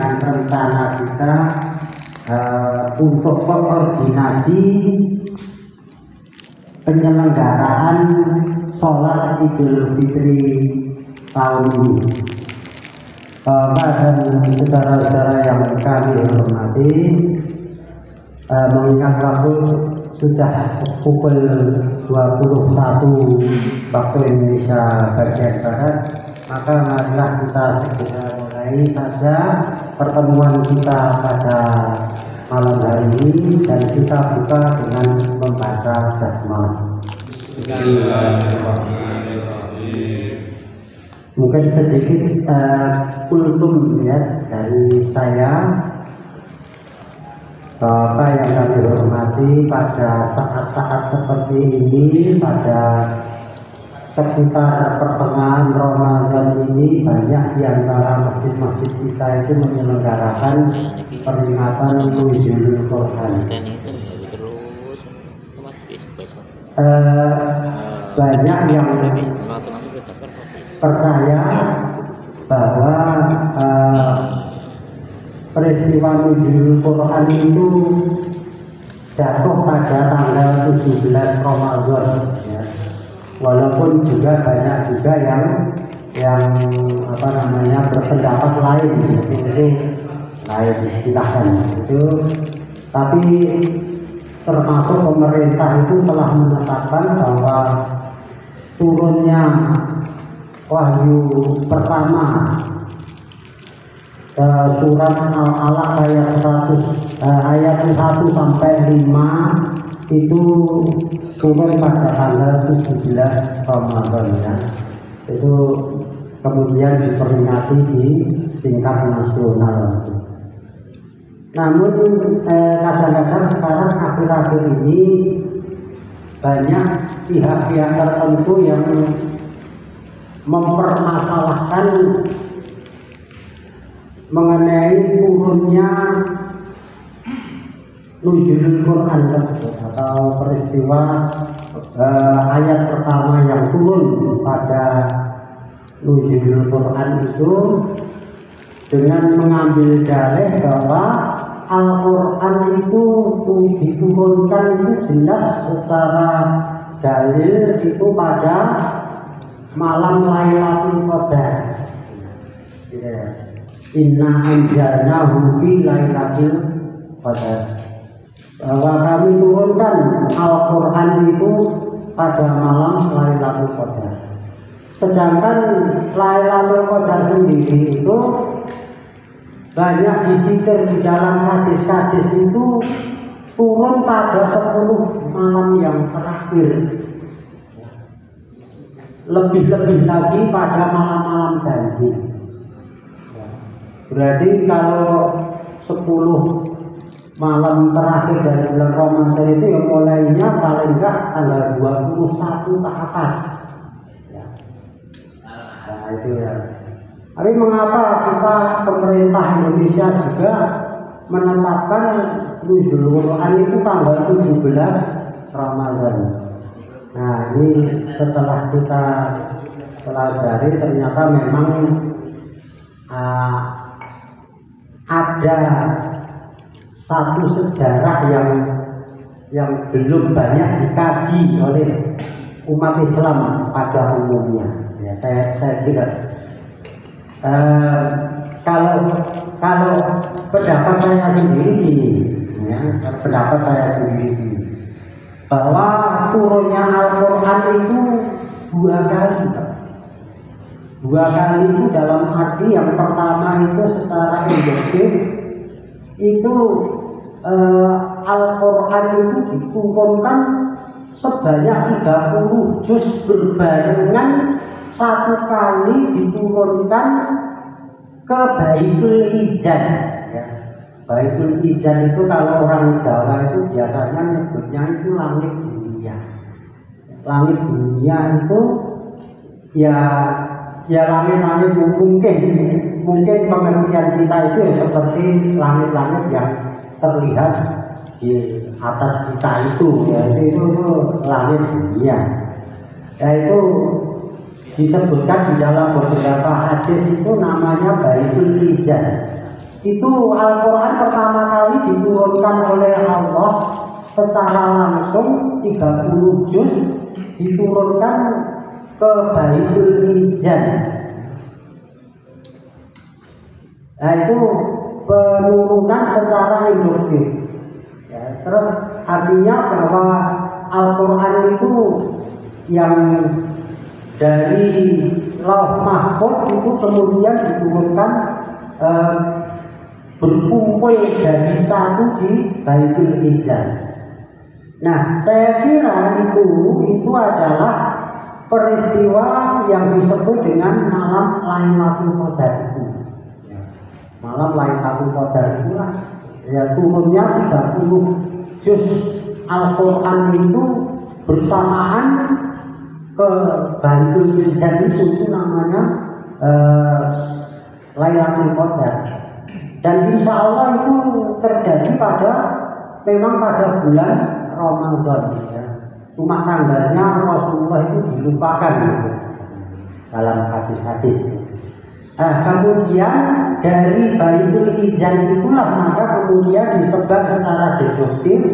dengan rencana kita untuk koordinasi penyelenggaraan sholat Idul Fitri tahun ini. Bapak dan saudara-saudara yang kami hormati, mengingat waktu sudah pukul 21 waktu Indonesia bagian Barat, maka marilah kita segera mulai saja pertemuan kita pada malam hari ini, dan kita buka dengan membaca basmalah. Mungkin sedikit kultum ya dari saya. Bapak yang kami hormati, pada saat-saat seperti ini, pada sekitar pertengahan Ramadan ini, banyak di antara masjid-masjid kita itu menyelenggarakan peringatan Nuzulul Quran. Banyak yang percaya bahwa peristiwa Nuzulul Quran itu jatuh pada tanggal 17 Ramadan ya. Walaupun juga banyak juga yang berpendapat lain, itu lain silahkan itu, tapi termasuk pemerintah itu telah menetapkan bahwa turunnya wahyu pertama surat Al-Alaq ayat 1 sampai 5 itu turun pada tanggal 17 Ramadan ya. Itu kemudian diperingati di tingkat nasional. Namun kadang-kadang sekarang akhir-akhir ini banyak pihak-pihak tertentu yang mempermasalahkan mengenai turunnya Nuzulul Quran tersebut, atau peristiwa ayat pertama yang turun pada Nuzulul Quran itu, dengan mengambil dalih bahwa Al-Quran itu diturunkan itu jelas secara dalil itu pada malam Lailatul Qadar. Inna anzalnahu fi Lailatul Qadar. Bahwa kami turunkan Al-Quran itu pada malam Lailatul Qadar. Sedangkan Lailatul Qadar sendiri itu banyak disikir di dalam hadis-hadis itu turun pada 10 malam yang terakhir. Lebih-lebih lagi pada malam-malam ganjil. Berarti kalau 10 malam terakhir dari bulan Ramadan itu yang mulainya paling enggak tanggal 21 ke atas ya. Nah itu ya. Tapi mengapa kita pemerintah Indonesia juga menetapkan Nuzulul Quran itu tanggal 17 Ramadan? Nah ini setelah kita pelajari, ternyata memang ada satu sejarah yang belum banyak dikaji oleh umat Islam pada umumnya. Ya, saya kira kalau pendapat saya sendiri gini, ya, pendapat saya sendiri sini, bahwa turunnya Al-Quran itu 2 kali. 2 kali itu dalam arti yang pertama itu secara induktif itu Al-Quran itu diturunkan sebanyak 30 juz berbarengan, 1 kali diturunkan ke Baitul Izzan ya. Baitul Izzan itu kalau orang Jawa itu biasanya nyebutnya itu langit dunia. Langit dunia itu ya langit-langit mungkin pengertian kita itu ya seperti langit-langit yang terlihat di atas kita itu, yaitu itu langit dunia. Yaitu disebutkan di dalam beberapa hadis itu namanya Baitul Izzan. itu Al-Quran pertama kali diturunkan oleh Allah secara langsung 30 juz diturunkan ke Baitul Izzan. Nah itu penurunan secara induktif ya, terus artinya bahwa Al-Quran itu yang dari Lauh Mahfuz itu kemudian diturunkan berkumpul jadi satu di Baitul Izzan. Nah, saya kira itu adalah peristiwa yang disebut dengan malam Lailatul Qadar itu. Malam Lailatul Qadar itulah ya turunnya 30 juz Al-Quran itu bersamaan ke Baitul Izzan itu namanya Lailatul Qadar. Dan insya Allah itu terjadi memang pada bulan Ramadan ya. Cuma tanggalnya Rasulullah itu dilupakan gitu, dalam hadis-hadis. Kemudian dari Baitul Izzan itulah maka kemudian disebar secara deduktif,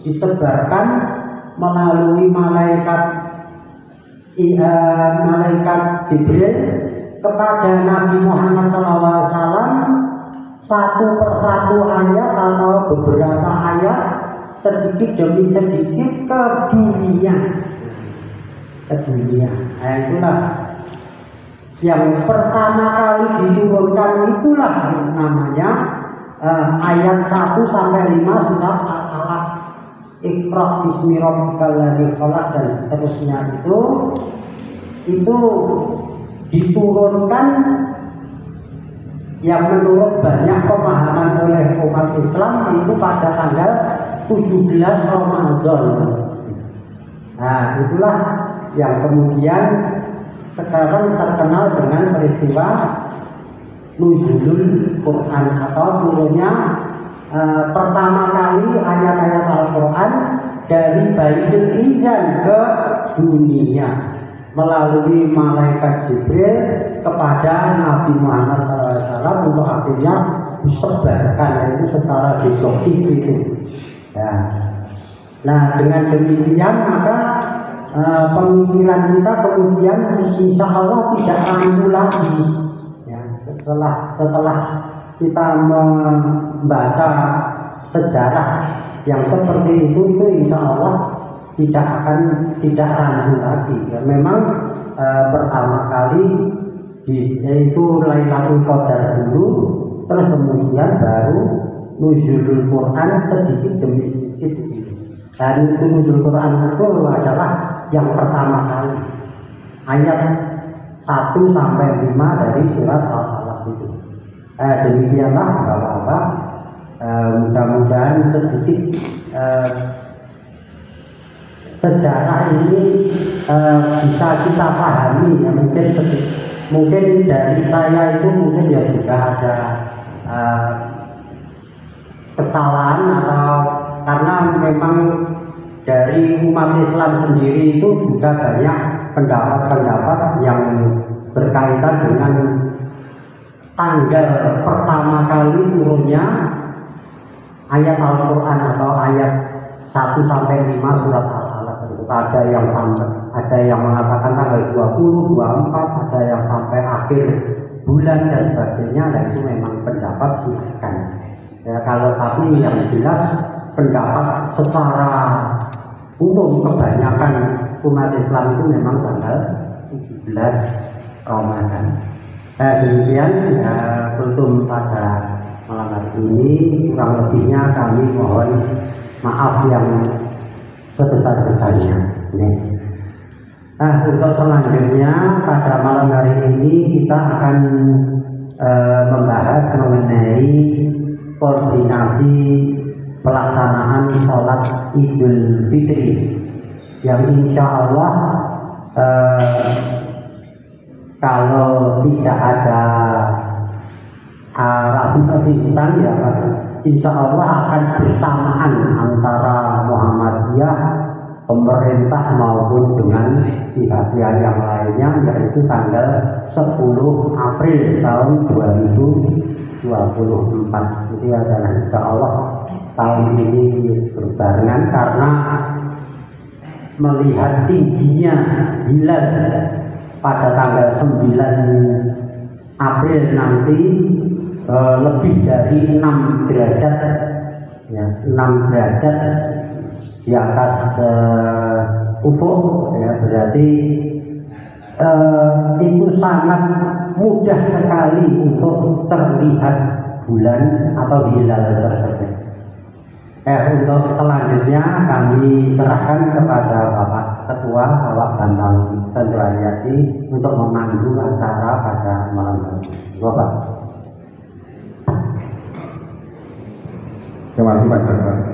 disebarkan melalui malaikat Jibril kepada Nabi Muhammad SAW satu persatu ayat atau beberapa ayat sedikit demi sedikit ke dunia. Nah itulah yang pertama kali diturunkan, itulah namanya ayat 1 sampai 5 surat Al-Alaq, Iqra bismi rabbikal ladzi khalaq dan seterusnya itu diturunkan yang menurut banyak pemahaman oleh umat Islam itu pada tanggal 17 Ramadan. Nah itulah yang kemudian sekarang terkenal dengan peristiwa Nuzulul Quran atau turunnya pertama kali ayat-ayat Al-Quran dari Baitul Izzan ke dunia melalui malaikat Jibril kepada Nabi Muhammad SAW untuk akhirnya disebarkan itu secara deduktif itu. Ya. Nah dengan demikian maka pemikiran kita kemudian insya Allah tidak ragu lagi. Ya, setelah kita membaca sejarah yang seperti itu insya Allah tidak ragu lagi. Ya, memang pertama kali yaitu Lailatul Qadar dulu, terus kemudian baru Nuzulul Quran sedikit demi sedikit. Dan Nuzulul Quran itu adalah yang pertama kali ayat 1 sampai 5 dari surat Al-Alaq itu. Demikianlah Bapak-bapak, mudah-mudahan sedikit sejarah ini bisa kita pahami ya, mungkin dari saya itu mungkin ya juga ada kesalahan atau karena memang dari umat Islam sendiri itu juga banyak pendapat-pendapat yang berkaitan dengan tanggal pertama kali turunnya ayat Al-Quran atau ayat 1 sampai 5 surat Al-Alaq. Ada yang mengatakan tanggal 20, 24, ada yang sampai akhir bulan dan sebagainya. Dan itu memang pendapat silahkan. Ya, kalau tapi yang jelas pendapat secara umum kebanyakan umat Islam itu memang tanggal 17 Ramadan. Demikian ya, kultum pada malam hari ini, kurang lebihnya kami mohon maaf yang sebesar-besarnya. Untuk selanjutnya pada malam hari ini kita akan membahas mengenai koordinasi pelaksanaan sholat Idul Fitri yang insya Allah kalau tidak ada rabutan ya insya Allah akan bersamaan antara Muhammadiyah, pemerintah maupun dengan pihak-pihak yang lainnya, yaitu tanggal 10 April tahun 2012 24 itu adalah insya Allah tahun ini berbarengan karena melihat tingginya hilal pada tanggal 9 April nanti lebih dari 6 derajat ya, 6 derajat di atas ufuk ya, berarti itu sangat mudah sekali untuk terlihat bulan atau hilal tersebut. Untuk selanjutnya kami serahkan kepada Bapak Ketua Bapak Bambang Chandrawiyati untuk memandu acara pada malam hari. Bapak. Terima kasih Pak.